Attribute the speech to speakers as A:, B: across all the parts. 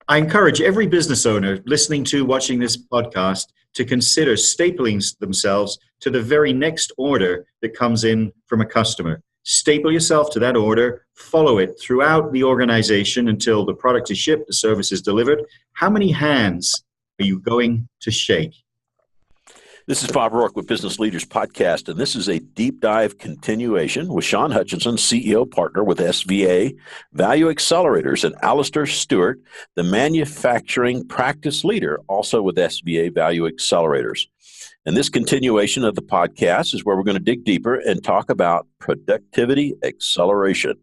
A: I encourage every business owner listening to, watching this podcast to consider stapling themselves to the very next order that comes in from a customer. Staple yourself to that order, follow it throughout the organization until the product is shipped, the service is delivered. How many hands are you going to shake?
B: This is Bob Rourke with Business Leaders Podcast, and this is a deep dive continuation with Sean Hutchinson, CEO partner with SVA Value Accelerators, and Alistair Stewart, the manufacturing practice leader, also with SVA Value Accelerators. And this continuation of the podcast is where we're going to dig deeper and talk about productivity acceleration.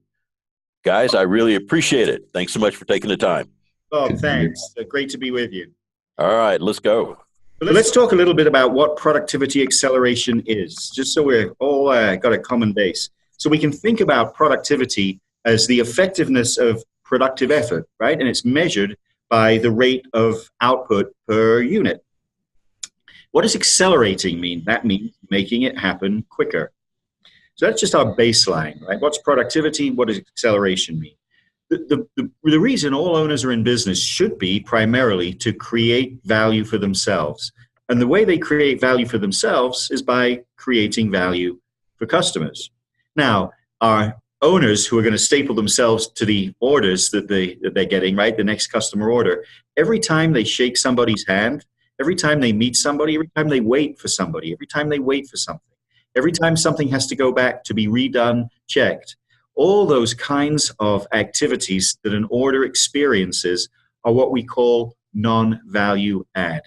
B: Guys, I really appreciate it. Thanks so much for taking the time.
A: Bob, thanks. Great to be with you.
B: All right, let's go.
A: Let's talk a little bit about what productivity acceleration is, just so we're all got a common base. So we can think about productivity as the effectiveness of productive effort, right? And it's measured by the rate of output per unit. What does accelerating mean? That means making it happen quicker. So that's just our baseline, right? What's productivity? What does acceleration mean? The reason all owners are in business should be primarily to create value for themselves. And the way they create value for themselves is by creating value for customers. Now, our owners who are going to staple themselves to the orders that they're getting, right, the next customer order, every time they shake somebody's hand, every time they meet somebody, every time they wait for somebody, every time they wait for something, every time something has to go back to be redone, checked, all those kinds of activities that an order experiences are what we call non-value add.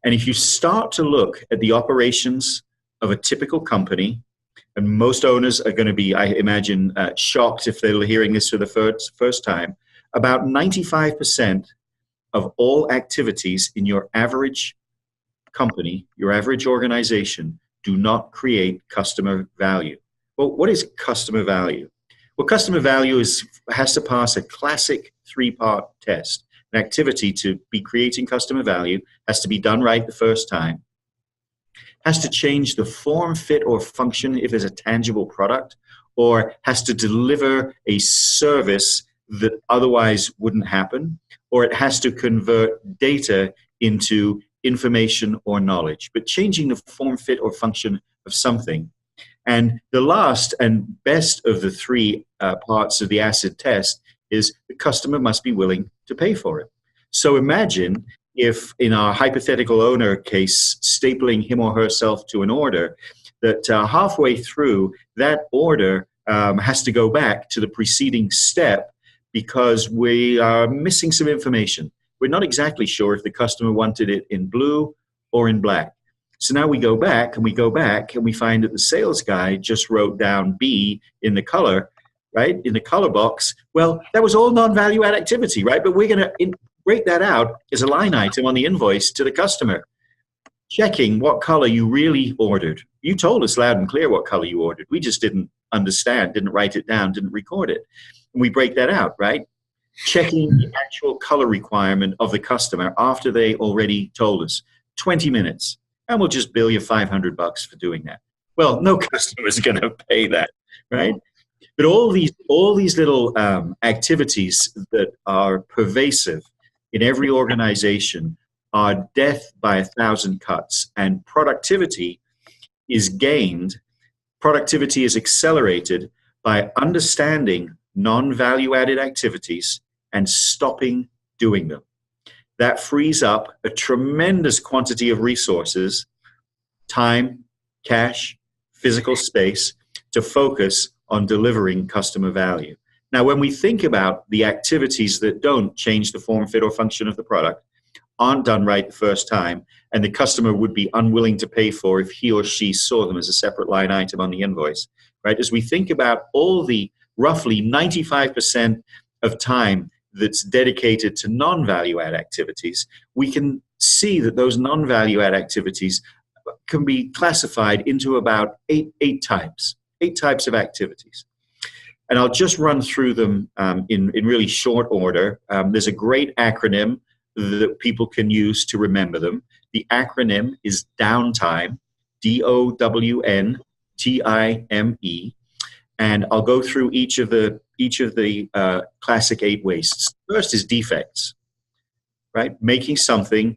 A: And if you start to look at the operations of a typical company, and most owners are going to be, I imagine, shocked if they're hearing this for the first time, about 95% of all activities in your average company, your average organization, do not create customer value. Well, what is customer value? Well, customer value has to pass a classic three-part test. An activity to be creating customer value has to be done right the first time, has to change the form, fit, or function if there's a tangible product, or has to deliver a service that otherwise wouldn't happen, or it has to convert data into information or knowledge, but changing the form, fit, or function of something. And the last and best of the three parts of the acid test is the customer must be willing to pay for it. So imagine if in our hypothetical owner case, stapling him or herself to an order, that halfway through that order has to go back to the preceding step because we are missing some information. We're not exactly sure if the customer wanted it in blue or in black. So now we go back and we find that the sales guy just wrote down B in the color, right? In the color box. Well, that was all non-value add activity, right? But we're going to break that out as a line item on the invoice to the customer. Checking what color you really ordered. You told us loud and clear what color you ordered. We just didn't understand, didn't write it down, didn't record it. And we break that out, right? Checking the actual color requirement of the customer after they already told us. 20 minutes. And we'll just bill you $500 for doing that. Well, no customer is going to pay that, right? But all these little activities that are pervasive in every organization are death by 1,000 cuts. And productivity is gained, productivity is accelerated by understanding non-value added activities and stopping doing them. That frees up a tremendous quantity of resources, time, cash, physical space, to focus on delivering customer value. Now, when we think about the activities that don't change the form, fit, or function of the product, aren't done right the first time, and the customer would be unwilling to pay for if he or she saw them as a separate line item on the invoice, right? As we think about all the roughly 95% of time that's dedicated to non-value add activities, we can see that those non-value add activities can be classified into about eight types of activities. And I'll just run through them in really short order. There's a great acronym that people can use to remember them. The acronym is downtime, DOWNTIME. And I'll go through each of the classic 8 wastes. First is defects. right? Making something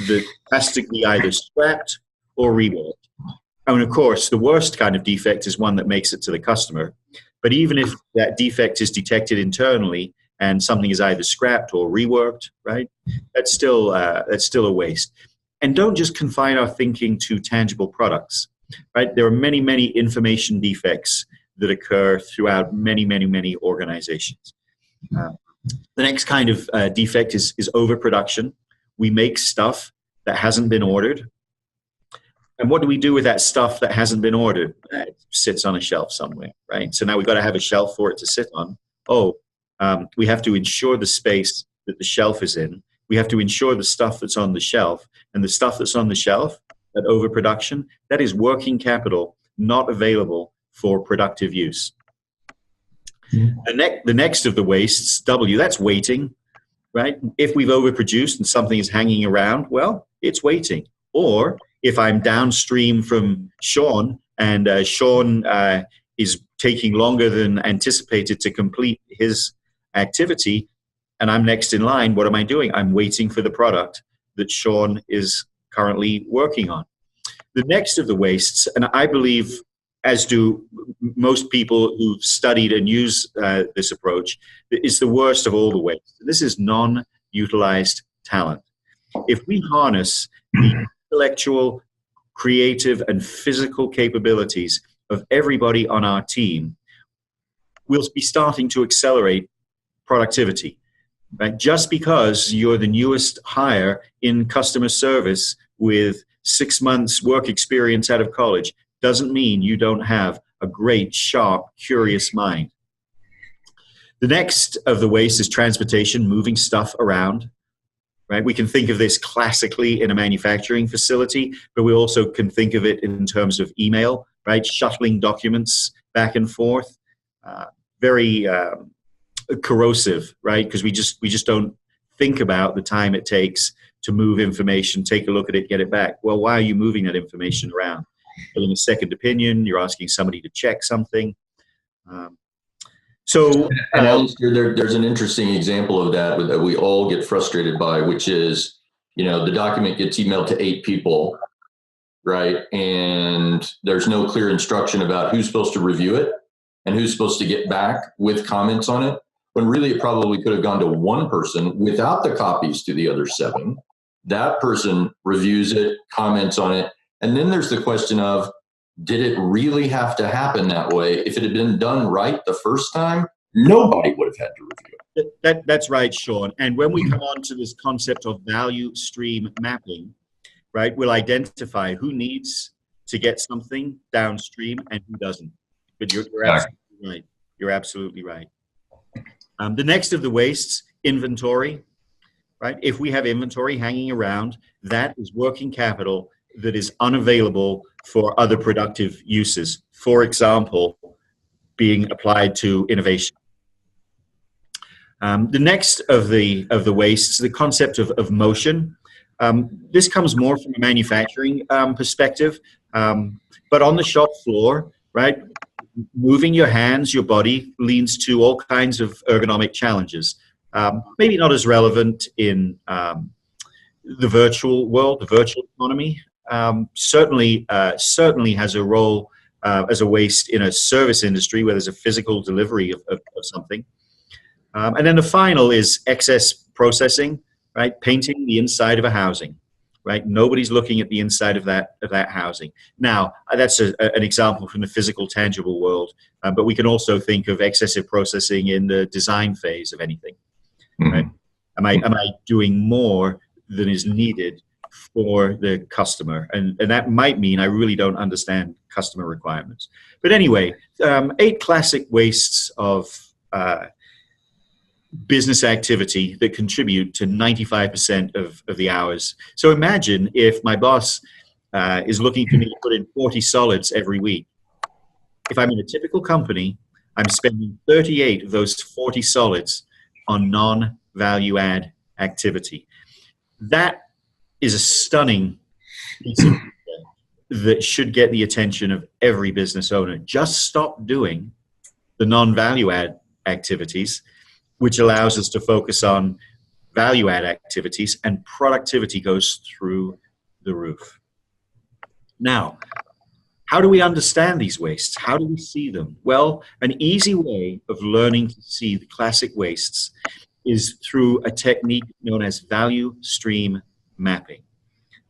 A: that has to be either scrapped or reworked. And of course, the worst kind of defect is one that makes it to the customer. But even if that defect is detected internally and something is either scrapped or reworked, right, that's still a waste. And don't just confine our thinking to tangible products, right? There are many, many information defects that occur throughout many, many, many organizations. The next kind of defect is overproduction. We make stuff that hasn't been ordered. And what do we do with that stuff that hasn't been ordered? It sits on a shelf somewhere, right? So now we've got to have a shelf for it to sit on. We have to ensure the space that the shelf is in. We have to ensure the stuff that's on the shelf. And the stuff that's on the shelf, that overproduction, that is working capital not available for productive use. The next of the wastes, W, that's waiting, right? If we've overproduced and something is hanging around, well, it's waiting. Or if I'm downstream from Sean and Sean is taking longer than anticipated to complete his activity and I'm next in line, what am I doing? I'm waiting for the product that Sean is currently working on. The next of the wastes, and I believe, as do most people who've studied and use this approach, is the worst of all the wastes. This is non-utilized talent. If we harness the intellectual, creative, and physical capabilities of everybody on our team, we'll be starting to accelerate productivity. Right? Just because you're the newest hire in customer service with 6 months work experience out of college doesn't mean you don't have a great, sharp, curious mind. The next of the waste is transportation, moving stuff around. Right? We can think of this classically in a manufacturing facility, but we also can think of it in terms of email, right? Shuttling documents back and forth. Very corrosive, right? Because we just don't think about the time it takes to move information, take a look at it, get it back. Well, why are you moving that information around? Getting a second opinion, you're asking somebody to check something.
C: And Alistair, there's an interesting example of that we all get frustrated by, which is, the document gets emailed to 8 people, right? And there's no clear instruction about who's supposed to review it and who's supposed to get back with comments on it, when really it probably could have gone to one person without the copies to the other 7. That person reviews it, comments on it, and then there's the question of, did it really have to happen that way? If it had been done right the first time, nobody would have had to review it.
A: That's right, Sean. And when we come on to this concept of value stream mapping, right, we'll identify who needs to get something downstream and who doesn't. But you're absolutely right. You're absolutely right. The next of the wastes, inventory, right? If we have inventory hanging around, that is working capital that is unavailable for other productive uses. For example, being applied to innovation. The next of the wastes, the concept of motion. This comes more from a manufacturing perspective, but on the shop floor, right? Moving your hands, your body leads to all kinds of ergonomic challenges. Maybe not as relevant in the virtual world, the virtual economy. Certainly has a role as a waste in a service industry where there's a physical delivery of something. And then the final is excess processing, right? Painting the inside of a housing, right? Nobody's looking at the inside of that housing. Now, that's an example from the physical, tangible world, but we can also think of excessive processing in the design phase of anything, right? Am I doing more than is needed for the customer? And that might mean I really don't understand customer requirements. But anyway, 8 classic wastes of business activity that contribute to 95% of the hours. So imagine if my boss is looking for me to put in 40 solids every week. If I'm in a typical company, I'm spending 38 of those 40 solids on non-value add activity. That is a stunning piece of that should get the attention of every business owner. Just stop doing the non-value add activities, which allows us to focus on value add activities, and productivity goes through the roof. Now, how do we understand these wastes? How do we see them? Well, an easy way of learning to see the classic wastes is through a technique known as value stream mapping,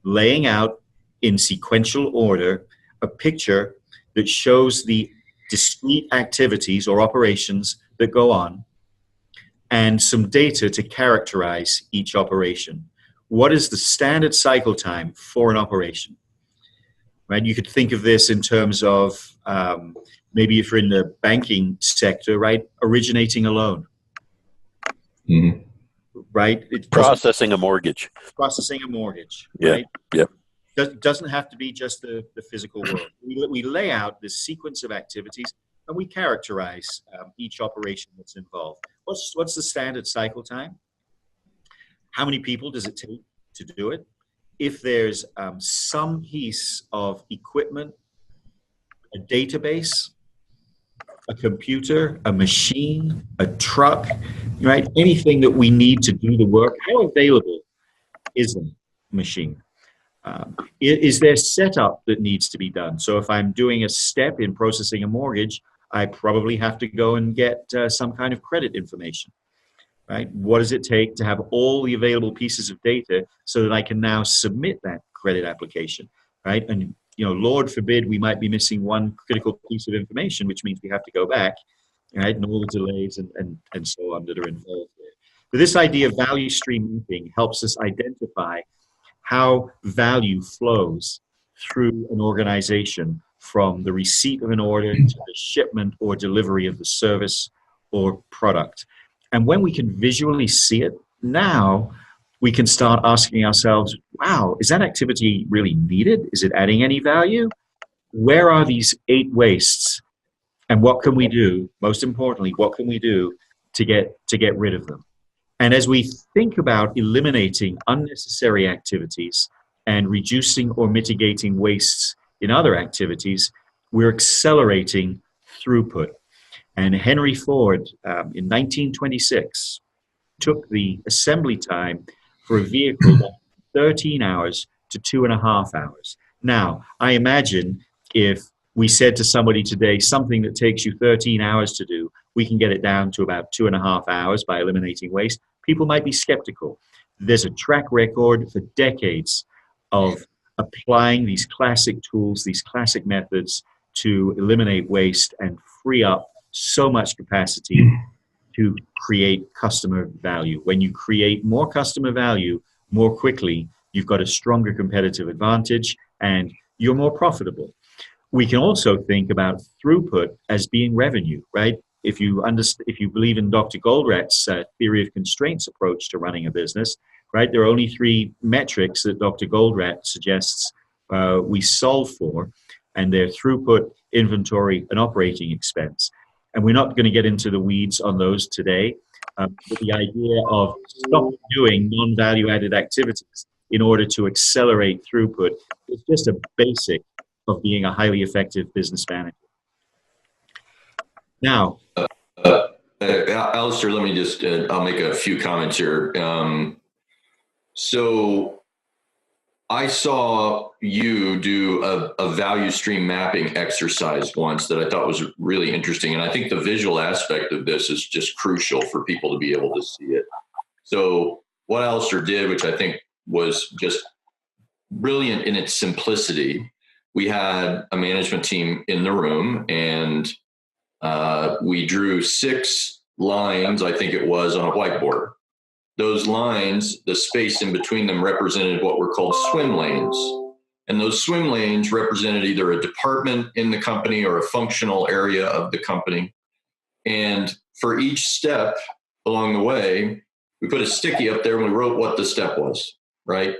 A: laying out in sequential order a picture that shows the discrete activities or operations that go on and some data to characterize each operation. What is the standard cycle time for an operation? Right? You could think of this in terms of maybe if you're in the banking sector, right? Originating a loan.
C: Mm-hmm.
A: Right?
B: Processing a mortgage.
A: Processing a mortgage.
B: Yeah.
A: Right?
B: Yep.
A: Doesn't have to be just the physical world. We lay out this sequence of activities and we characterize each operation that's involved. What's the standard cycle time? How many people does it take to do it? If there's some piece of equipment, a database, a computer, a machine, a truck, right? Anything that we need to do the work, how available is the machine? Is there setup that needs to be done? So if I'm doing a step in processing a mortgage, I probably have to go and get some kind of credit information. Right? What does it take to have all the available pieces of data so that I can now submit that credit application, right? And, Lord forbid we might be missing one critical piece of information, which means we have to go back, right? And all the delays and so on that are involved there. But this idea of value stream mapping helps us identify how value flows through an organization from the receipt of an order to the shipment or delivery of the service or product. And when we can visually see it, now we can start asking ourselves, wow, is that activity really needed? Is it adding any value? Where are these 8 wastes? And what can we do? Most importantly, what can we do to get rid of them? And as we think about eliminating unnecessary activities and reducing or mitigating wastes in other activities, we're accelerating throughput. And Henry Ford, in 1926, took the assembly time for a vehicle from 13 hours to 2.5 hours. Now, I imagine if we said to somebody today, something that takes you 13 hours to do, we can get it down to about 2.5 hours by eliminating waste, people might be skeptical. There's a track record for decades of applying these classic tools, these classic methods to eliminate waste and free up so much capacity to create customer value. When you create more customer value more quickly, you've got a stronger competitive advantage and you're more profitable. We can also think about throughput as being revenue, right? If you believe in Dr. Goldratt's theory of constraints approach to running a business, right? There are only 3 metrics that Dr. Goldratt suggests we solve for, and they're throughput, inventory, and operating expense. And we're not going to get into the weeds on those today, but the idea of stop doing non-value-added activities in order to accelerate throughput is just a basic of being a highly effective business manager. Now,
C: Alistair, let me just, I'll make a few comments here. So I saw you do a value stream mapping exercise once that I thought was really interesting. And I think the visual aspect of this is just crucial for people to be able to see it. So what Alistair did, which I think was just brilliant in its simplicity, we had a management team in the room and we drew 6 lines, I think it was, on a whiteboard. Those lines, the space in between them represented what were called swim lanes. And those swim lanes represented either a department in the company or a functional area of the company. And for each step along the way, we put a sticky up there and we wrote what the step was, right?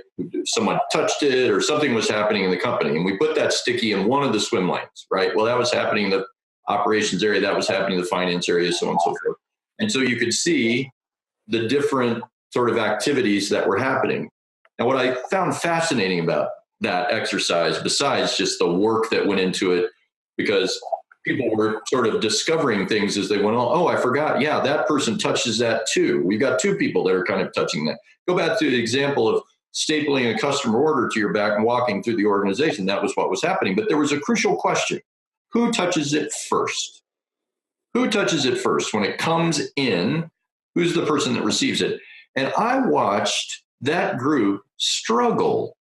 C: Someone touched it or something was happening in the company. And we put that sticky in one of the swim lanes, right? Well, that was happening in the operations area, that was happening in the finance area, so on and so forth. And so you could see the different sort of activities that were happening. And what I found fascinating about that exercise, besides just the work that went into it, because people were sort of discovering things as they went on. Oh, I forgot. Yeah, that person touches that too. We've got two people that are kind of touching that. Go back to the example of stapling a customer order to your back and walking through the organization. That was what was happening. But there was a crucial question. Who touches it first? Who touches it first? When it comes in, who's the person that receives it? And I watched that group struggle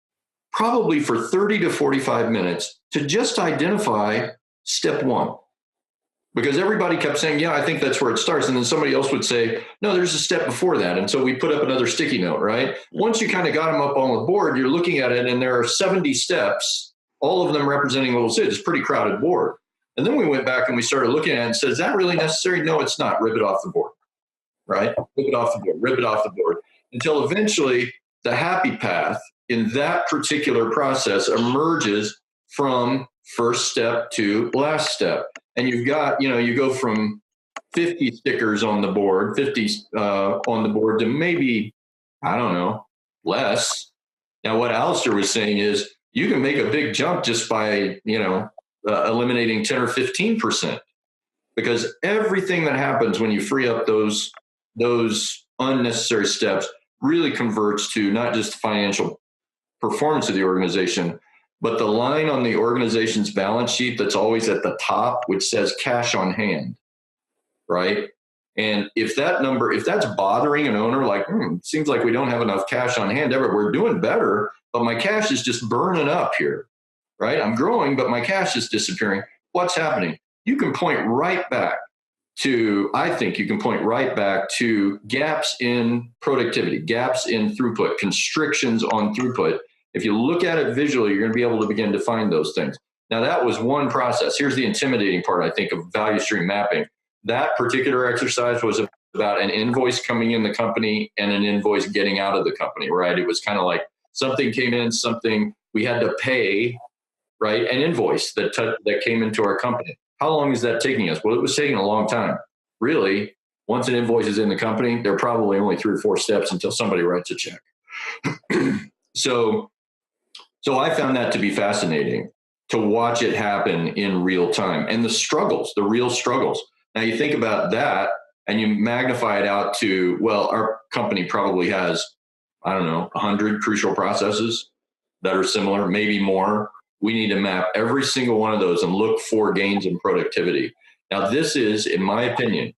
C: probably for 30 to 45 minutes to just identify step one. Because everybody kept saying, yeah, I think that's where it starts. And then somebody else would say, no, there's a step before that. And so we put up another sticky note, right? Once you kind of got them up on the board, you're looking at it and there are 70 steps, all of them representing what was it. It's a pretty crowded board. And then we went back and we started looking at it and said, is that really necessary? No, it's not. Rip it off the board, right? Rip it off the board, rip it off the board. Until eventually the happy path in that particular process emerges from first step to last step. And you've got, you go from 50 stickers on the board, 50 on the board to maybe, I don't know, less. Now, what Alistair was saying is you can make a big jump just by, eliminating 10 or 15%, because everything that happens when you free up those unnecessary steps really converts to not just the financial performance of the organization, but the line on the organization's balance sheet that's always at the top, which says cash on hand, right? And if that's bothering an owner, like, it seems like we don't have enough cash on hand ever. We're doing better, but my cash is just burning up here, right? I'm growing, but my cash is disappearing. What's happening? You can point right back to, I think you can point right back to gaps in productivity, gaps in throughput, constrictions on throughput. If you look at it visually, you're going to be able to begin to find those things. Now, that was one process. Here's the intimidating part, I think, of value stream mapping. That particular exercise was about an invoice coming in the company and an invoice getting out of the company, right? It was kind of like something came in, something we had to pay, right? An invoice that came into our company. How long is that taking us? Well, it was taking a long time. Really, once an invoice is in the company, there are probably only 3 or 4 steps until somebody writes a check. So I found that to be fascinating, to watch it happen in real time, and the real struggles. Now you think about that and you magnify it out to, well, our company probably has, 100 crucial processes that are similar, maybe more. We need to map every single one of those and look for gains in productivity. Now this is, in my opinion,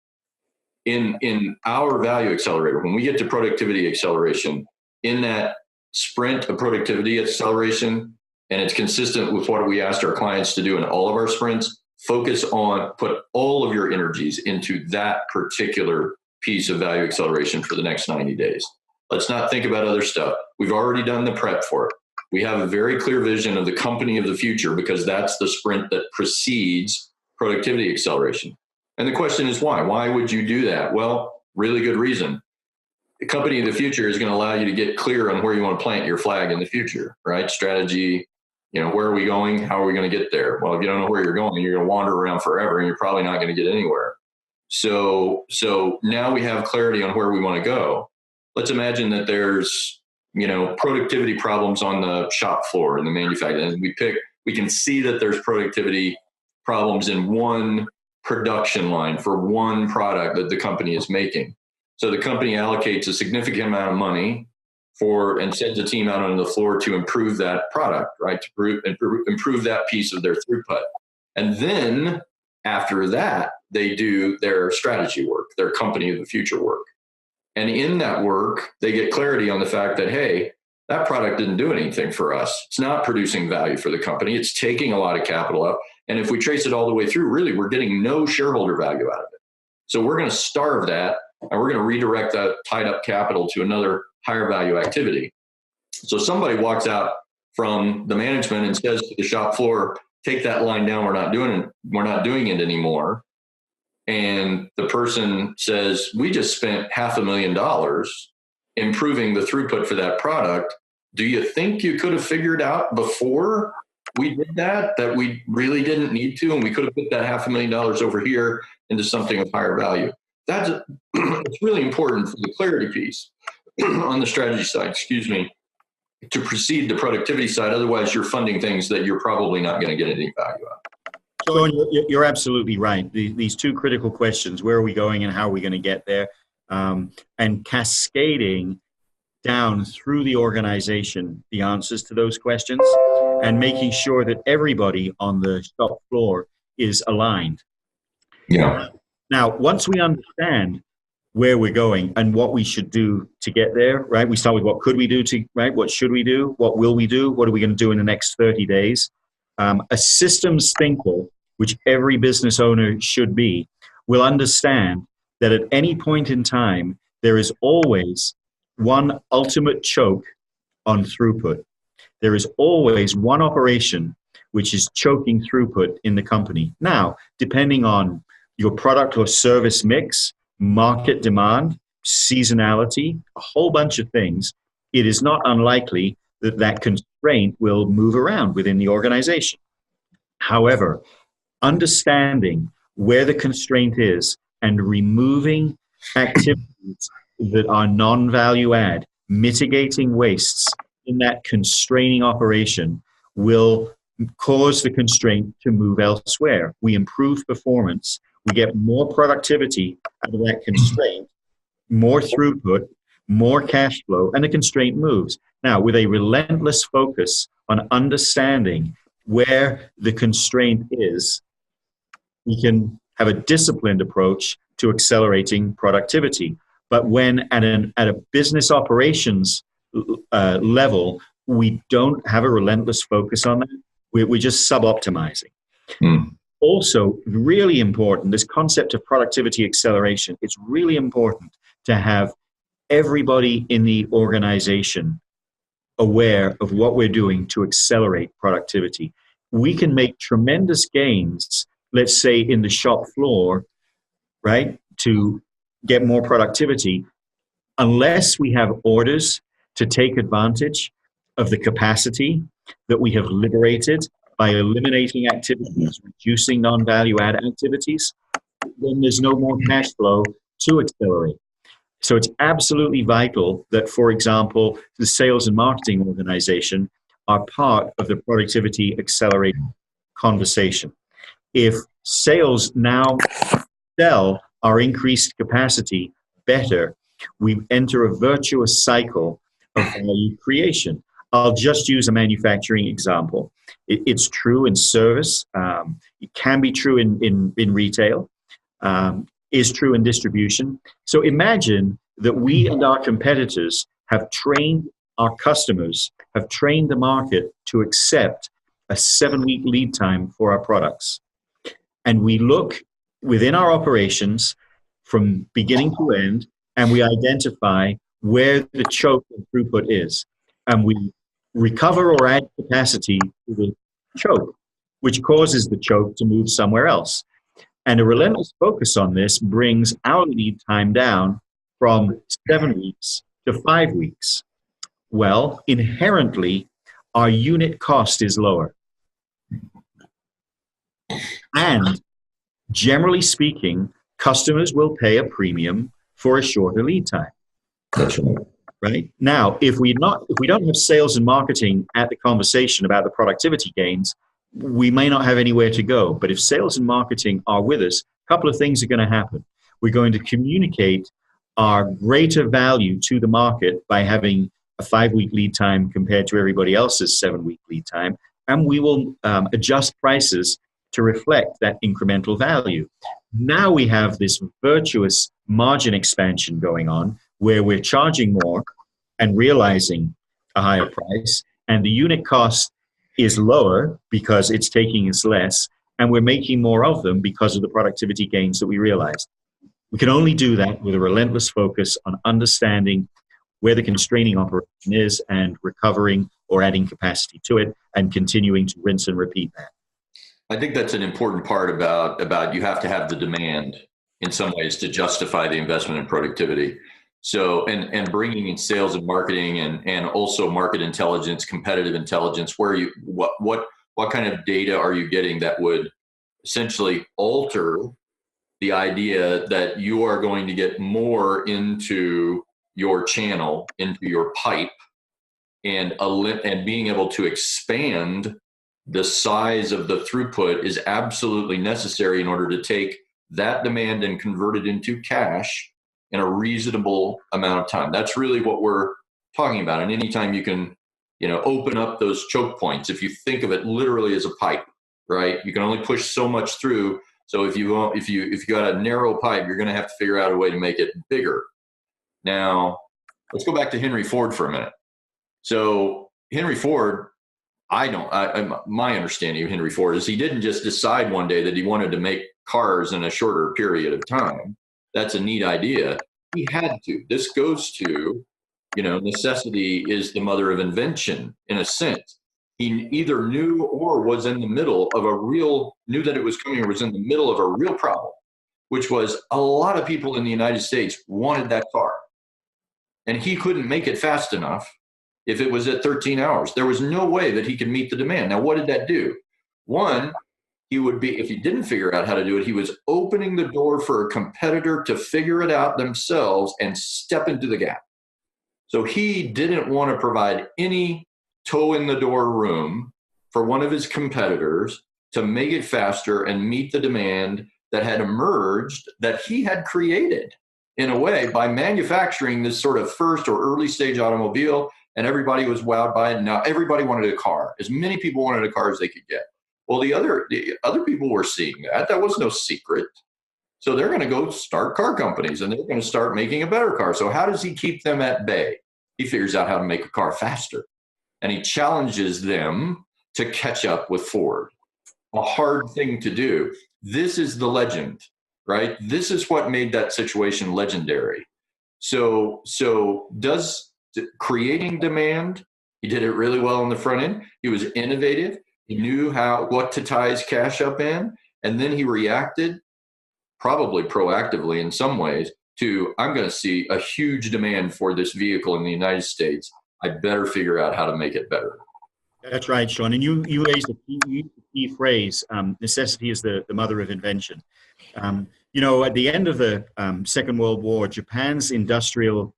C: in our value accelerator, when we get to productivity acceleration, in that sprint of productivity acceleration, and it's consistent with what we asked our clients to do in all of our sprints, put all of your energies into that particular piece of value acceleration for the next 90 days. Let's not think about other stuff. We've already done the prep for it. We have a very clear vision of the company of the future, because that's the sprint that precedes productivity acceleration. And the question is why? Why would you do that? Well, really good reason. The company of the future is going to allow you to get clear on where you want to plant your flag in the future, right? Strategy, where are we going? How are we going to get there? Well, if you don't know where you're going, you're going to wander around forever and you're probably not going to get anywhere. So now we have clarity on where we want to go. Let's imagine that there's, productivity problems on the shop floor in the manufacturing. And we can see that there's productivity problems in one production line for one product that the company is making. So the company allocates a significant amount of money and sends a team out on the floor to improve that product, right? To improve that piece of their throughput. And then after that, they do their strategy work, their company of the future work. And in that work, they get clarity on the fact that, hey, that product didn't do anything for us. It's not producing value for the company. It's taking a lot of capital up. And if we trace it all the way through, really, we're getting no shareholder value out of it. So we're going to starve that, and we're going to redirect that tied up capital to another higher value activity. So somebody walks out from the management and says to the shop floor, take that line down. We're not doing it anymore. And the person says, we just spent $500,000 improving the throughput for that product. Do you think you could have figured out before we did that we really didn't need to, and we could have put that $500,000 over here into something of higher value? It's really important for the clarity piece on the strategy side, to precede the productivity side. Otherwise, you're funding things that you're probably not going to get any value out of.
A: Sean, you're absolutely right. These two critical questions, where are we going and how are we going to get there, and cascading down through the organization the answers to those questions, and making sure that everybody on the shop floor is aligned.
C: Yeah.
A: Now, once we understand where we're going and what we should do to get there, right? We start with what could we do to, right? What should we do? What will we do? What are we going to do in the next 30 days? A systems thinker, which every business owner should be, will understand that at any point in time, there is always one ultimate choke on throughput. There is always one operation which is choking throughput in the company. Now, depending on your product or service mix, market demand, seasonality, a whole bunch of things, it is not unlikely that that constraint will move around within the organization. However, understanding where the constraint is and removing activities that are non-value add, mitigating wastes in that constraining operation will cause the constraint to move elsewhere. We improve performance, we get more productivity out of that constraint, more throughput, more cash flow, and the constraint moves. Now, with a relentless focus on understanding where the constraint is, we can have a disciplined approach to accelerating productivity. But when at a business operations level, we don't have a relentless focus on that, we're just sub-optimizing. Also, really important, this concept of productivity acceleration, it's really important to have everybody in the organization aware of what we're doing to accelerate productivity. We can make tremendous gains, let's say in the shop floor, right, to get more productivity, unless we have orders to take advantage of the capacity that we have liberated by eliminating activities, reducing non-value add activities, then there's no more cash flow to accelerate. So it's absolutely vital that, for example, the sales and marketing organization are part of the productivity accelerating conversation. If sales now sell our increased capacity better, we enter a virtuous cycle of value creation. I'll just use a manufacturing example. It's true in service. It can be true in retail. Is true in distribution. So imagine that we and our competitors have trained our customers, have trained the market to accept a 7-week lead time for our products. And we look within our operations from beginning to end, and we identify where the choke and throughput is. And we recover or add capacity to the choke, which causes the choke to move somewhere else. And a relentless focus on this brings our lead time down from 7 weeks to 5 weeks. Well, inherently, our unit cost is lower. And generally speaking, customers will pay a premium for a shorter lead time.
C: That's right.
A: Right? Now, if we don't have sales and marketing at the conversation about the productivity gains, we may not have anywhere to go. But if sales and marketing are with us, a couple of things are going to happen. We're going to communicate our greater value to the market by having a 5-week lead time compared to everybody else's 7-week lead time. And we will adjust prices to reflect that incremental value. Now we have this virtuous margin expansion going on where we're charging more and realizing a higher price, and the unit cost is lower because it's taking us less, and we're making more of them because of the productivity gains that we realized. We can only do that with a relentless focus on understanding where the constraining operation is and recovering or adding capacity to it and continuing to rinse and repeat that.
C: I think that's an important part about you have to have the demand in some ways to justify the investment in productivity. So, and bringing in sales and marketing and also market intelligence, competitive intelligence, what kind of data are you getting that would essentially alter the idea that you are going to get more into your channel, into your pipe, and being able to expand the size of the throughput is absolutely necessary in order to take that demand and convert it into cash in a reasonable amount of time. That's really what we're talking about. And anytime you can, open up those choke points, if you think of it literally as a pipe, right? You can only push so much through. So if you got a narrow pipe, you're going to have to figure out a way to make it bigger. Now, let's go back to Henry Ford for a minute. So Henry Ford, my understanding of Henry Ford is he didn't just decide one day that he wanted to make cars in a shorter period of time. That's a neat idea. He had to. This goes to, necessity is the mother of invention in a sense. He either knew or was in the middle of knew that it was coming or was in the middle of a real problem, which was a lot of people in the United States wanted that car. And he couldn't make it fast enough if it was at 13 hours. There was no way that he could meet the demand. Now, what did that do? One, if he didn't figure out how to do it, he was opening the door for a competitor to figure it out themselves and step into the gap. So he didn't want to provide any toe in the door room for one of his competitors to make it faster and meet the demand that had emerged that he had created in a way by manufacturing this sort of first or early stage automobile, and everybody was wowed by it. Now everybody wanted a car. As many people wanted a car as they could get. Well, the other people were seeing that. That was no secret. So they're going to go start car companies and they're going to start making a better car. So how does he keep them at bay? He figures out how to make a car faster. And he challenges them to catch up with Ford. A hard thing to do. This is the legend, right? This is what made that situation legendary. So does creating demand, he did it really well on the front end. He was innovative. He knew what to tie his cash up in. And then he reacted, probably proactively in some ways, to, I'm going to see a huge demand for this vehicle in the United States. I better figure out how to make it better.
A: That's right, Sean. And you raised a key phrase, necessity is the mother of invention. At the end of the Second World War, Japan's industrial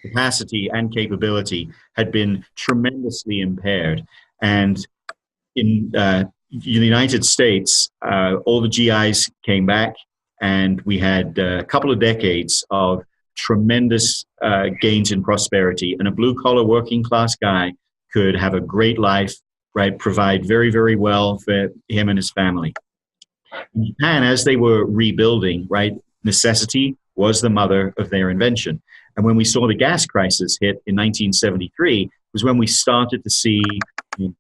A: capacity and capability had been tremendously impaired. And in the United States, all the GIs came back, and we had a couple of decades of tremendous gains in prosperity. And a blue-collar working class guy could have a great life, right? Provide very, very well for him and his family. In Japan, as they were rebuilding, right, necessity was the mother of their invention. And when we saw the gas crisis hit in 1973, was when we started to see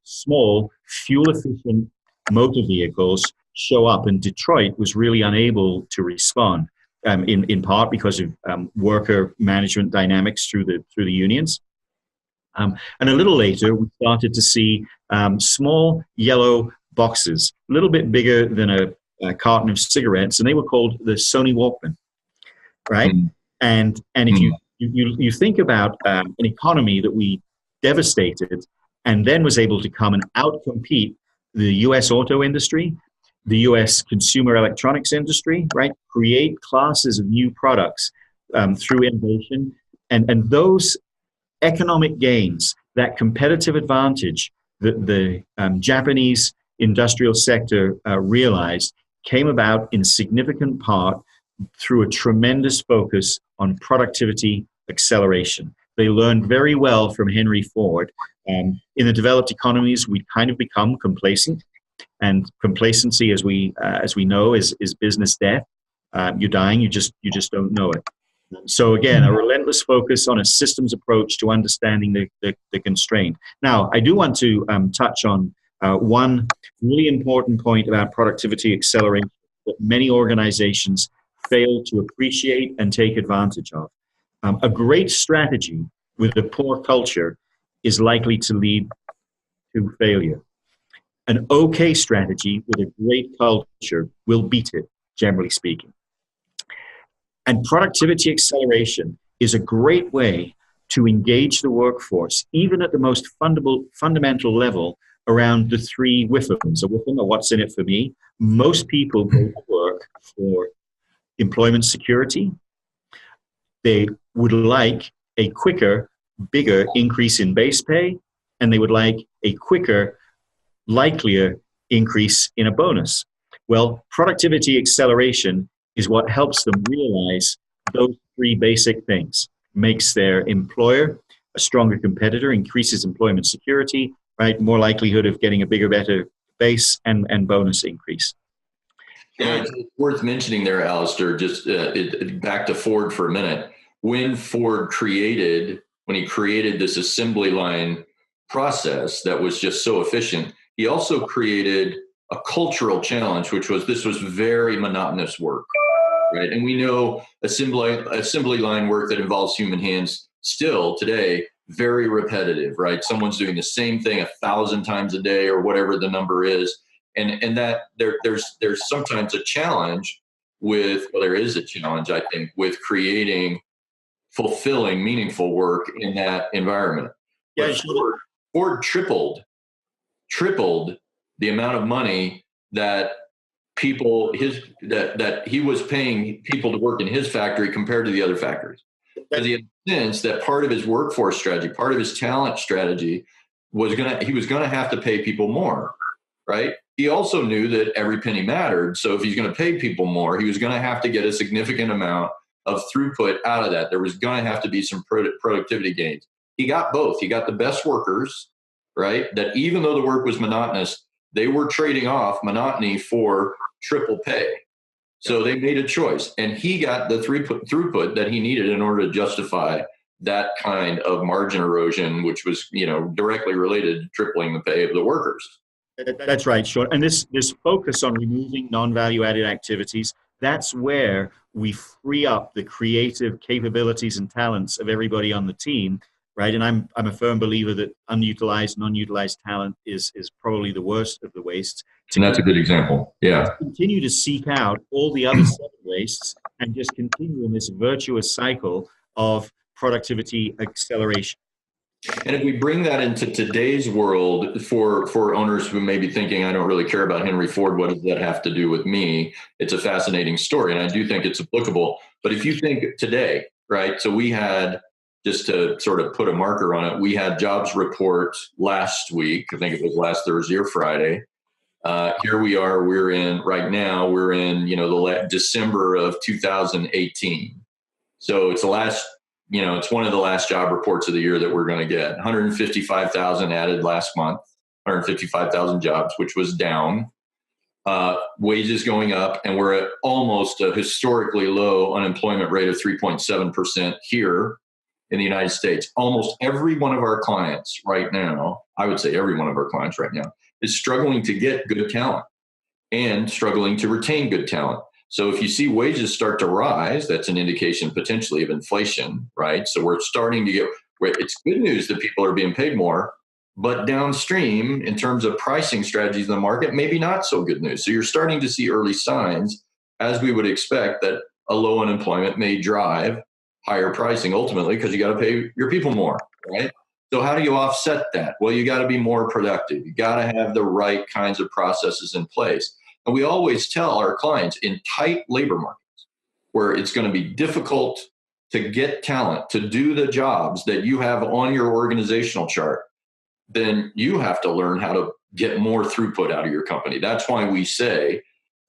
A: small, fuel-efficient motor vehicles show up, and Detroit was really unable to respond, in part because of worker management dynamics through the unions. And a little later, we started to see small yellow boxes, a little bit bigger than a carton of cigarettes, and they were called the Sony Walkman, right? And if you think about an economy that we devastated and then was able to come and outcompete the U.S. auto industry, the U.S. consumer electronics industry, right? Create classes of new products through innovation, and those economic gains, that competitive advantage that the Japanese industrial sector realized, came about in significant part through a tremendous focus on productivity acceleration. They learned very well from Henry Ford. In the developed economies, we kind of become complacent, and complacency, as we know, is business death. You're dying, you just don't know it. So again, a relentless focus on a systems approach to understanding the constraint. Now, I do want to touch on one really important point about productivity acceleration that many organizations fail to appreciate and take advantage of. A great strategy with a poor culture is likely to lead to failure. An okay strategy with a great culture will beat it, generally speaking. And productivity acceleration is a great way to engage the workforce, even at the most fundamental level, around the three WIFMs. A WIFM, or what's in it for me? Most people go to work for employment security. They would like a quicker, bigger increase in base pay, and they would like a quicker likelier increase in a bonus. Well, productivity acceleration is what helps them realize those three basic things. Makes their employer a stronger competitor, increases employment security, right? More likelihood of getting a bigger, better base and bonus increase.
C: Yeah, it's worth mentioning there, Alistair, just back to Ford for a minute. When Ford created this assembly line process that was just so efficient, he also created a cultural challenge, which was this was very monotonous work, right? And we know assembly line work that involves human hands still today, very repetitive, right? Someone's doing the same thing 1,000 times a day or whatever the number is. And that there's sometimes a challenge there is a challenge, I think, with creating fulfilling, meaningful work in that environment.
A: Yeah,
C: Ford tripled the amount of money that that he was paying people to work in his factory compared to the other factories. Because he had a sense that part of his workforce strategy, part of his talent strategy he was gonna have to pay people more, right? He also knew that every penny mattered. So if he's going to pay people more, he was going to have to get a significant amount of throughput out of that. There was going to have to be some productivity gains. He got both. He got the best workers, right? That even though the work was monotonous, they were trading off monotony for triple pay. So they made a choice, and he got the throughput that he needed in order to justify that kind of margin erosion, which was, directly related to tripling the pay of the workers.
A: That's right, Sean. And this focus on removing non-value-added activities, that's where we free up the creative capabilities and talents of everybody on the team, right? And I'm a firm believer that unutilized, non-utilized talent is probably the worst of the wastes.
C: And that's a good example. Yeah.
A: To continue to seek out all the other seven wastes and just continue in this virtuous cycle of productivity acceleration.
C: And if we bring that into today's world for owners who may be thinking, I don't really care about Henry Ford, what does that have to do with me? It's a fascinating story, and I do think it's applicable. But if you think today, right, so we had, just to sort of put a marker on it, we had jobs report last week. I think it was last Thursday or Friday. Here we are, we're in the December of 2018. So it's it's one of the last job reports of the year that we're going to get. 155,000 added last month, 155,000 jobs, which was down. Wages going up, and we're at almost a historically low unemployment rate of 3.7% here in the United States. Almost every one of our clients right now, I would say every one of our clients right now, is struggling to get good talent and struggling to retain good talent. So if you see wages start to rise, that's an indication potentially of inflation, right? So we're starting to it's good news that people are being paid more, but downstream in terms of pricing strategies in the market, maybe not so good news. So you're starting to see early signs, as we would expect, that a low unemployment may drive higher pricing ultimately, because you got to pay your people more, right? So how do you offset that? Well, you got to be more productive. You got to have the right kinds of processes in place. And we always tell our clients, in tight labor markets where it's going to be difficult to get talent to do the jobs that you have on your organizational chart, then you have to learn how to get more throughput out of your company. That's why we say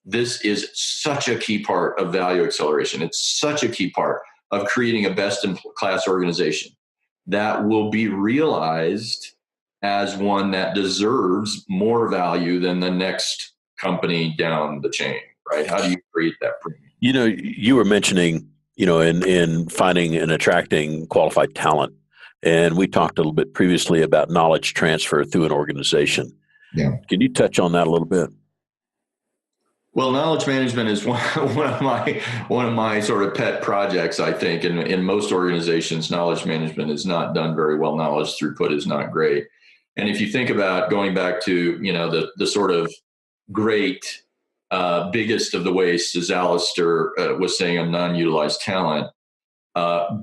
C: this is such a key part of value acceleration. It's such a key part of creating a best-in-class organization that will be realized as one that deserves more value than the next company down the chain, right? How do you create that premium?
B: You were mentioning, in finding and attracting qualified talent. And we talked a little bit previously about knowledge transfer through an organization.
C: Yeah.
B: Can you touch on that a little bit?
C: Well, knowledge management is one of my sort of pet projects, I think. In most organizations, knowledge management is not done very well. Knowledge throughput is not great. And if you think about going back to, the sort of great, biggest of the wastes, as Alistair was saying, on non-utilized talent,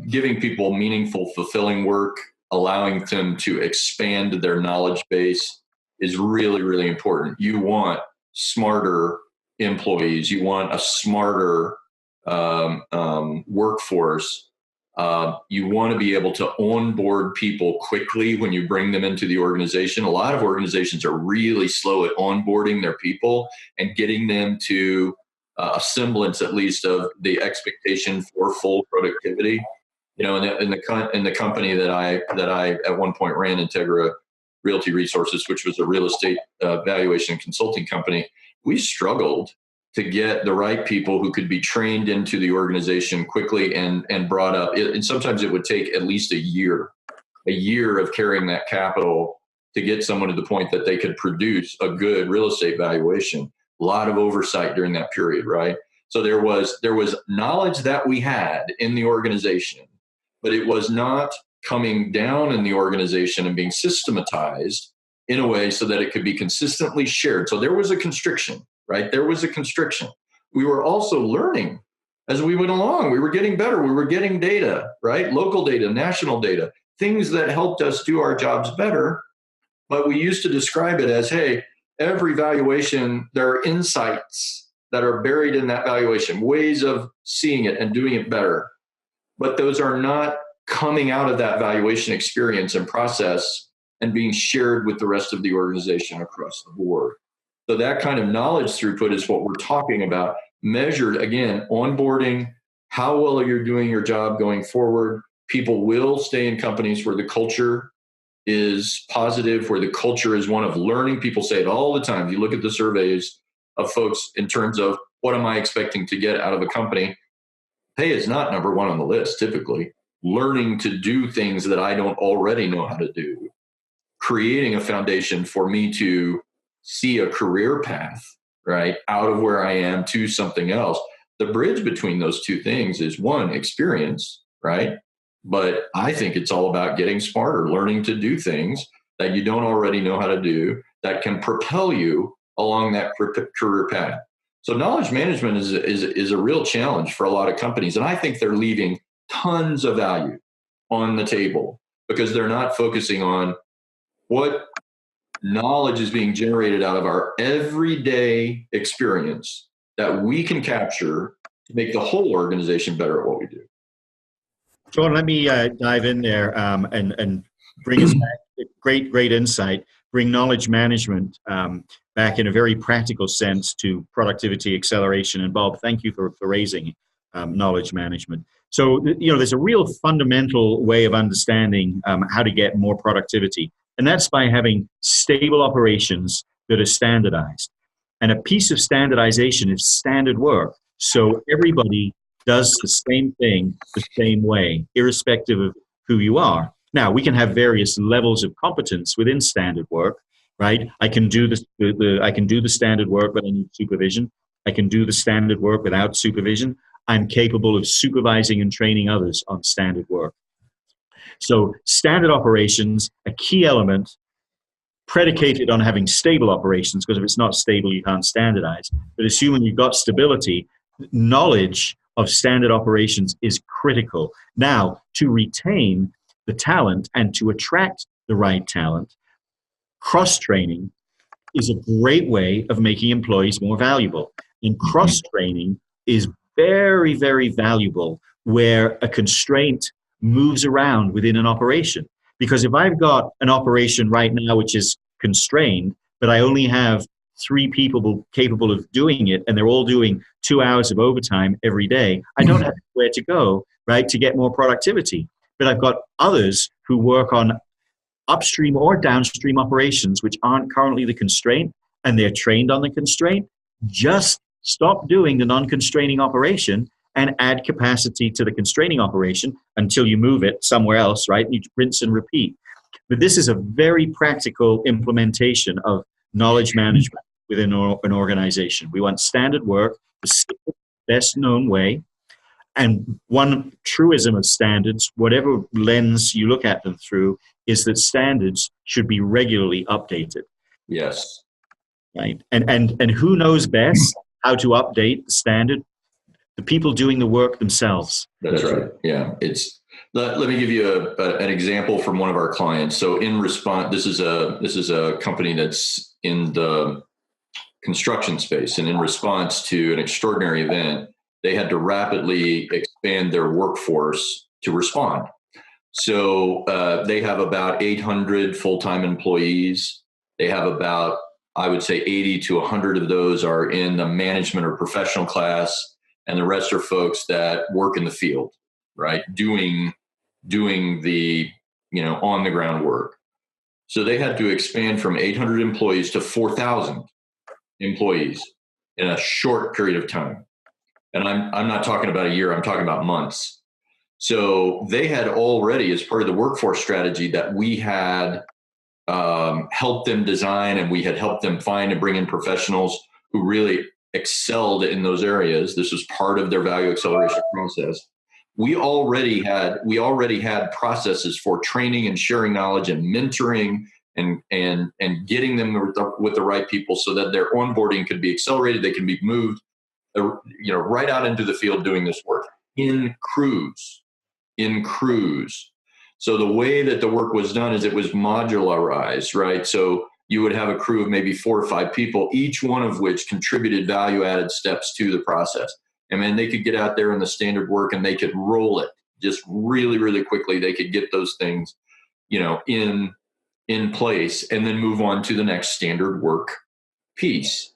C: giving people meaningful, fulfilling work, allowing them to expand their knowledge base is really, really important. You want smarter employees. You want a smarter workforce You want to be able to onboard people quickly when you bring them into the organization. A lot of organizations are really slow at onboarding their people and getting them to a semblance, at least, of the expectation for full productivity. You know, in the company that I at one point ran, Integra Realty Resources, which was a real estate valuation and consulting company, we struggled to get the right people who could be trained into the organization quickly and brought up. And sometimes it would take at least a year of carrying that capital to get someone to the point that they could produce a good real estate valuation. A lot of oversight during that period, right? So there was knowledge that we had in the organization, but it was not coming down in the organization and being systematized in a way so that it could be consistently shared. So there was a constriction, right? There was a constriction. We were also learning as we went along. We were getting better. We were getting data, right? Local data, national data, things that helped us do our jobs better. But we used to describe it as, hey, every valuation, there are insights that are buried in that valuation, ways of seeing it and doing it better. But those are not coming out of that valuation experience and process and being shared with the rest of the organization across the board. So that kind of knowledge throughput is what we're talking about, measured, again, onboarding, how well are you doing your job going forward. People will stay in companies where the culture is positive, where the culture is one of learning. People say it all the time. If you look at the surveys of folks in terms of what am I expecting to get out of a company, pay is not number one on the list, typically. Learning to do things that I don't already know how to do, creating a foundation for me to see a career path, right, out of where I am to something else. The bridge between those two things is, one, experience, right? But I think it's all about getting smarter, learning to do things that you don't already know how to do that can propel you along that career path. So knowledge management is a real challenge for a lot of companies. And I think they're leaving tons of value on the table because they're not focusing on what knowledge is being generated out of our everyday experience that we can capture to make the whole organization better at what we do.
A: Sean, let me dive in there and bring us back. Great insight. Bring knowledge management back in a very practical sense to productivity acceleration. And Bob, thank you for raising knowledge management. So, there's a real fundamental way of understanding how to get more productivity. And that's by having stable operations that are standardized. And a piece of standardization is standard work. So everybody does the same thing the same way, irrespective of who you are. Now, we can have various levels of competence within standard work, right? I can do the standard work, but I need supervision. I can do the standard work without supervision. I'm capable of supervising and training others on standard work. So standard operations, a key element predicated on having stable operations, because if it's not stable, you can't standardize. But assuming you've got stability, knowledge of standard operations is critical. Now, to retain the talent and to attract the right talent, cross-training is a great way of making employees more valuable. And cross-training is very, very valuable where a constraint moves around within an operation. Because if I've got an operation right now which is constrained, but I only have 3 people capable of doing it, and they're all doing 2 hours of overtime every day, I don't have where to go, right, to get more productivity. But I've got others who work on upstream or downstream operations which aren't currently the constraint, and they're trained on the constraint. Just stop doing the non-constraining operation and add capacity to the constraining operation until you move it somewhere else, right? You rinse and repeat. But this is a very practical implementation of knowledge management within an organization. We want standard work, the best known way. And one truism of standards, whatever lens you look at them through, is that standards should be regularly updated.
C: Yes.
A: Right. And who knows best how to update the standard? The people doing the work themselves.
C: That's right. Yeah. Let me give you an example from one of our clients. So in response, this is a company that's in the construction space, and in response to an extraordinary event, they had to rapidly expand their workforce to respond. So they have about 800 full-time employees. They have about, I would say, 80 to 100 of those are in the management or professional class, and the rest are folks that work in the field, right? Doing the, on the ground work. So they had to expand from 800 employees to 4,000 employees in a short period of time. And I'm not talking about a year, I'm talking about months. So they had already, as part of the workforce strategy that we had helped them design, and we had helped them find and bring in professionals who really excelled in those areas. This was part of their value acceleration process. We already had processes for training and sharing knowledge and mentoring and getting them with the right people so that their onboarding could be accelerated. They can be moved, right out into the field doing this work in crews. So the way that the work was done is it was modularized, right? So you would have a crew of maybe 4 or 5 people, each one of which contributed value-added steps to the process. And then they could get out there in the standard work and they could roll it just really, really quickly. They could get those things, in place and then move on to the next standard work piece.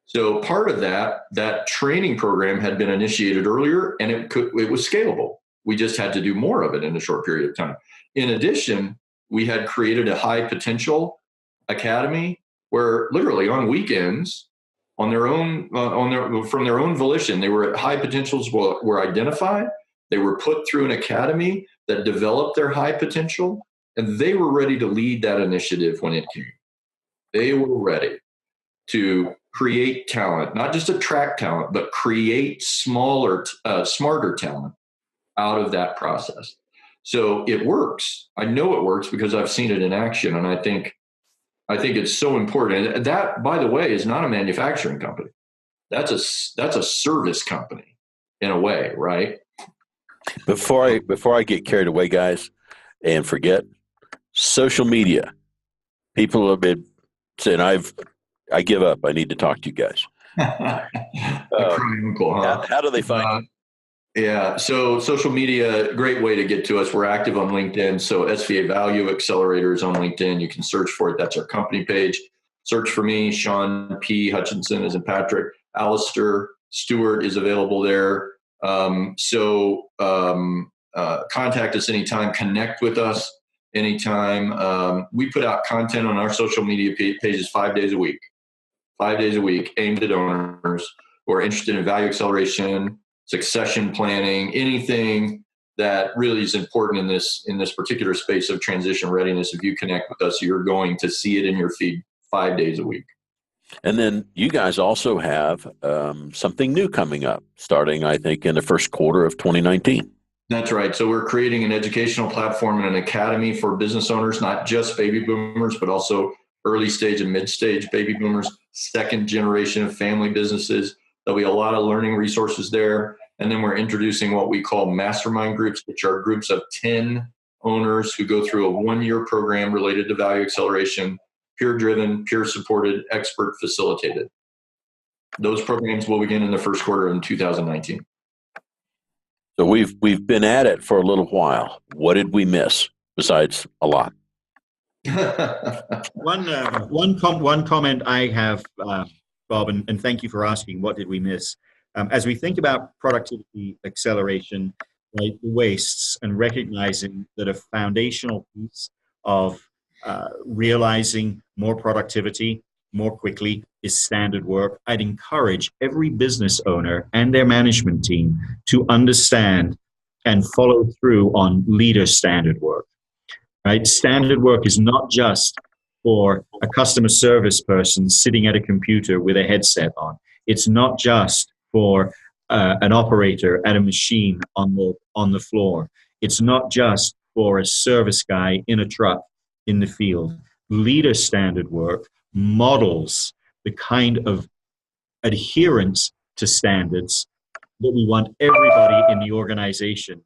C: So part of that training program had been initiated earlier, and it was scalable. We just had to do more of it in a short period of time. In addition, we had created a high potential academy where literally on weekends, from their own volition, they were high potentials were identified. They were put through an academy that developed their high potential, and they were ready to lead that initiative when it came. They were ready to create talent, not just attract talent, but create smarter talent out of that process. So it works. I know it works because I've seen it in action, and I think it's so important. And that, by the way, is not a manufacturing company. That's a service company in a way, right?
B: Before I get carried away, guys, and forget social media, people have been saying, I give up. I need to talk to you guys.
C: Uncle, huh?
B: How do they find you?
C: Yeah. So social media, great way to get to us. We're active on LinkedIn. So SVA Value Accelerators on LinkedIn. You can search for it. That's our company page. Search for me, Sean P. Hutchinson as in Patrick. Alistair Stewart is available there. Contact us anytime. Connect with us anytime. We put out content on our social media pages 5 days a week. 5 days a week, aimed at owners who are interested in value acceleration, succession planning, anything that really is important in this particular space of transition readiness. If you connect with us, you're going to see it in your feed 5 days a week.
B: And then you guys also have something new coming up, starting, I think, in the first quarter of 2019.
C: That's right. So we're creating an educational platform and an academy for business owners, not just baby boomers, but also early stage and mid stage baby boomers, second generation of family businesses. There'll be a lot of learning resources there. And then we're introducing what we call mastermind groups, which are groups of 10 owners who go through a 1-year program related to value acceleration, peer-driven, peer-supported, expert facilitated. Those programs will begin in the first quarter of 2019.
B: So we've been at it for a little while. What did we miss besides a lot?
A: One comment I have, Bob, and thank you for asking, what did we miss? As we think about productivity acceleration, right, the wastes, and recognizing that a foundational piece of realizing more productivity more quickly is standard work, I'd encourage every business owner and their management team to understand and follow through on leader standard work. Right? Standard work is not just for a customer service person sitting at a computer with a headset on. It's not just for an operator at a machine on the floor. It's not just for a service guy in a truck in the field. Leader standard work models the kind of adherence to standards that we want everybody in the organization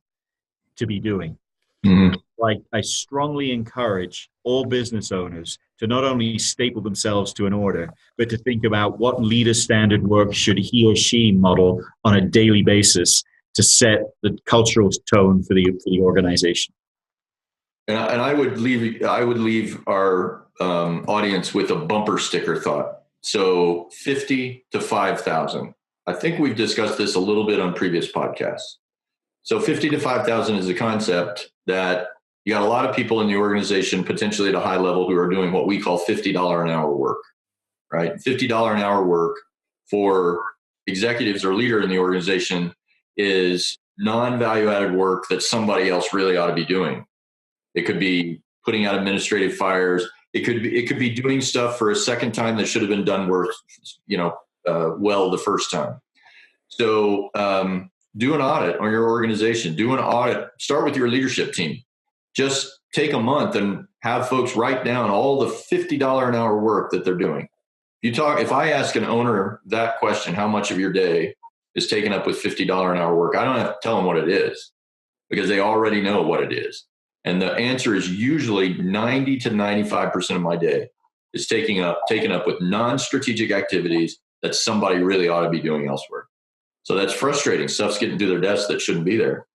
A: to be doing. Mm-hmm. Like, I strongly encourage all business owners to not only staple themselves to an order, but to think about what leader standard work should he or she model on a daily basis to set the cultural tone for the organization.
C: And I would leave our audience with a bumper sticker thought. So 50 to 5,000. I think we've discussed this a little bit on previous podcasts. So 50 to 5,000 is a concept that you got a lot of people in the organization, potentially at a high level, who are doing what we call $50 an hour work, right? $50 an hour work for executives or leader in the organization is non-value added work that somebody else really ought to be doing. It could be putting out administrative fires. It could be doing stuff for a second time that should have been done well the first time. So do an audit on your organization. Do an audit. Start with your leadership team. Just take a month and have folks write down all the $50 an hour work that they're doing. If I ask an owner that question, how much of your day is taken up with $50 an hour work, I don't have to tell them what it is, because they already know what it is. And the answer is usually 90 to 95% of my day is taken up with non-strategic activities that somebody really ought to be doing elsewhere. So that's frustrating. Stuff's getting to their desk that shouldn't be there.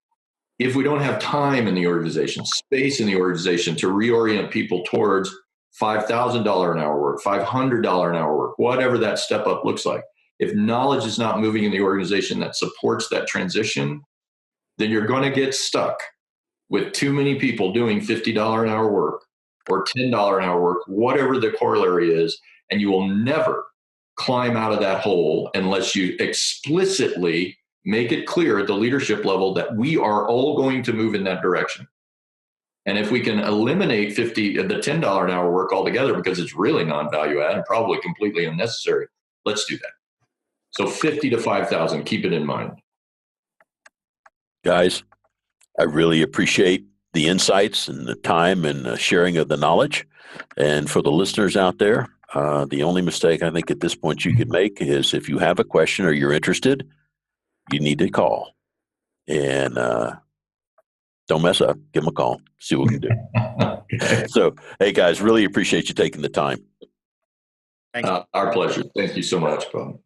C: If we don't have time in the organization, space in the organization to reorient people towards $5,000 an hour work, $500 an hour work, whatever that step up looks like, if knowledge is not moving in the organization that supports that transition, then you're going to get stuck with too many people doing $50 an hour work or $10 an hour work, whatever the corollary is, and you will never climb out of that hole unless you explicitly make it clear at the leadership level that we are all going to move in that direction. And if we can eliminate the $10 an hour work altogether, because it's really non-value add and probably completely unnecessary, let's do that. So 50 to 5,000, keep it in mind.
B: Guys, I really appreciate the insights and the time and sharing of the knowledge. And for the listeners out there, the only mistake I think at this point you could make is, if you have a question or you're interested, you need to call. And don't mess up. Give them a call. See what we can do. So, hey, guys, really appreciate you taking the time.
A: Thanks.
C: Our pleasure. Thank you so much, Bob.